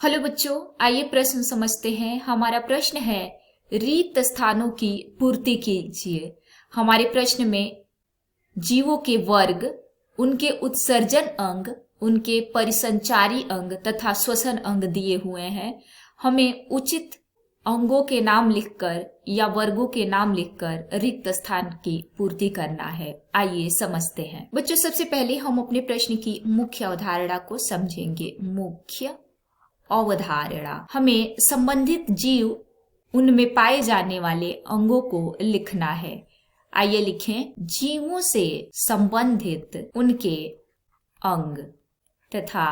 Hello बच्चों, आइए प्रश्न समझते हैं। हमारा प्रश्न है रिक्त स्थानों की पूर्ति कीजिए। हमारे प्रश्न में जीवों के वर्ग, उनके उत्सर्जन अंग, उनके परिसंचारी अंग तथा श्वसन अंग दिए हुए हैं। हमें उचित अंगों के नाम लिखकर या वर्गों के नाम लिखकर रिक्त स्थान की पूर्ति करना है। आइए समझते हैं। बच्चों, सबसे पहले हम अपने प्रश्न की मुख्य अवधारणा को समझेंगे। मुख्य अवधारणा, हमें संबंधित जीव, उनमें पाए जाने वाले अंगों को लिखना है। आइए लिखें। जीवों से संबंधित उनके अंग तथा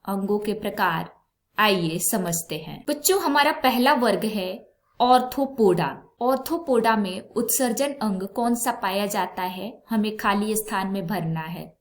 अंगों के प्रकार। आइए समझते हैं। बच्चों, हमारा पहला वर्ग है ऑर्थोपोडा। ऑर्थोपोडा में उत्सर्जन अंग कौन सा पाया जाता है, हमें खाली स्थान में भरना है।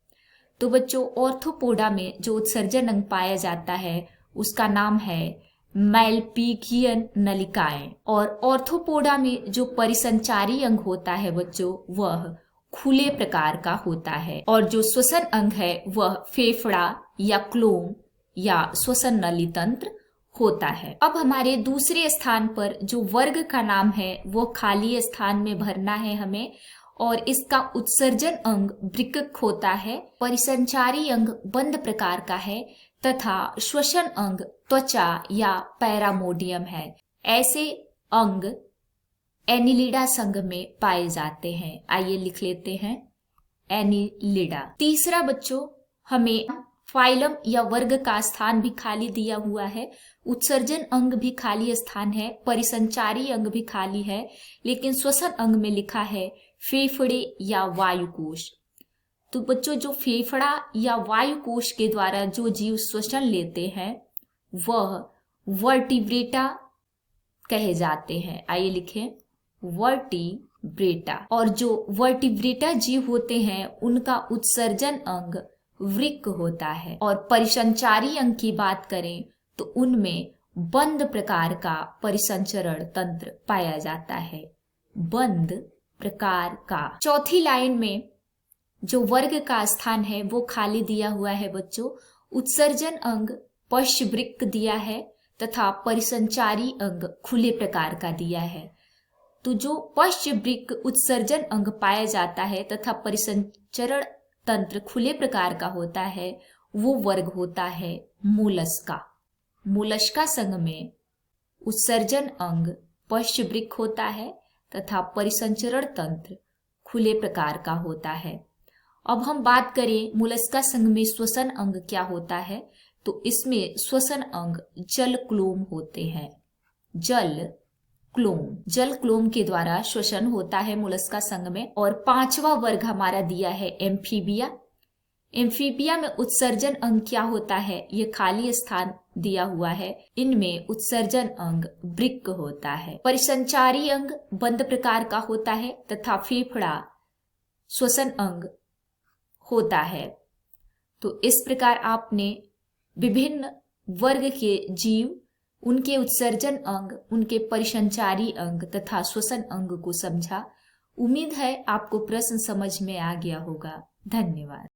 तो बच्चों, ऑर्थोपोडा में जो उत्सर्जन अंग पाया जाता है उसका नाम है मैल्पिघियन नलिकाएं। और ऑर्थोपोडा में जो परिसंचारी अंग होता है बच्चों, वह खुले प्रकार का होता है। और जो श्वसन अंग है वह फेफड़ा या क्लोम या श्वसन नली तंत्र होता है। अब हमारे दूसरे स्थान पर जो वर्ग का नाम है वो खाली स्थान में भरना है हमें। और इसका उत्सर्जन अंग वृक्क होता है, परिसंचारी अंग बंद प्रकार का है तथा श्वसन अंग त्वचा या पैरामोडियम है। ऐसे अंग एनिलिडा संघ में पाए जाते हैं। आइए लिख लेते हैं एनिलिडा। तीसरा बच्चों, हमें फाइलम या वर्ग का स्थान भी खाली दिया हुआ है, उत्सर्जन अंग भी खाली स्थान है, परिसंचारी अंग भी खाली है, लेकिन श्वसन अंग में लिखा है फेफड़े या वायुकोश। तो बच्चों, जो फेफड़ा या वायुकोश के द्वारा जो जीव श्वसन लेते हैं वह वर्टिब्रेटा कहे जाते हैं। आइए लिखें वर्टिब्रेटा। और जो वर्टिब्रेटा जीव होते हैं उनका उत्सर्जन अंग वृक्क होता है। और परिसंचारी अंग की बात करें तो उनमें बंद प्रकार का परिसंचरण तंत्र पाया जाता है, बंद प्रकार का। चौथी लाइन में जो वर्ग का स्थान है वो खाली दिया हुआ है बच्चों। उत्सर्जन अंग पश्चवृक्क दिया है तथा परिसंचारी अंग खुले प्रकार का दिया है। तो जो पश्चवृक्क उत्सर्जन अंग पाया जाता है तथा परिसंचरण तंत्र खुले प्रकार का होता है वो वर्ग होता है मोलस्का। मोलस्का संघ में उत्सर्जन अंग पश्चवृक्क होता है तथा परिसंचरण तंत्र खुले प्रकार का होता है। अब हम बात करें मोलस्का संघ में श्वसन अंग क्या होता है, तो इसमें श्वसन अंग जल क्लोम होते हैं। जल क्लोम के द्वारा श्वसन होता है मोलस्का संघ में। और पांचवा वर्ग हमारा दिया है एम्फीबिया। एम्फीबिया में उत्सर्जन अंग क्या होता है, ये खाली स्थान दिया हुआ है। इनमें उत्सर्जन अंग वृक्क होता है। परिसंचारी अंग बंद प्रकार का होता है तथा फेफड़ा श्वसन अंग होता है। तो इस प्रकार आपने विभिन्न वर्ग के जीव, उनके उत्सर्जन अंग, उनके परिसंचारी अंग तथा श्वसन अंग को समझा। उम्मीद है आपको प्रश्न समझ में आ गया होगा। धन्यवाद।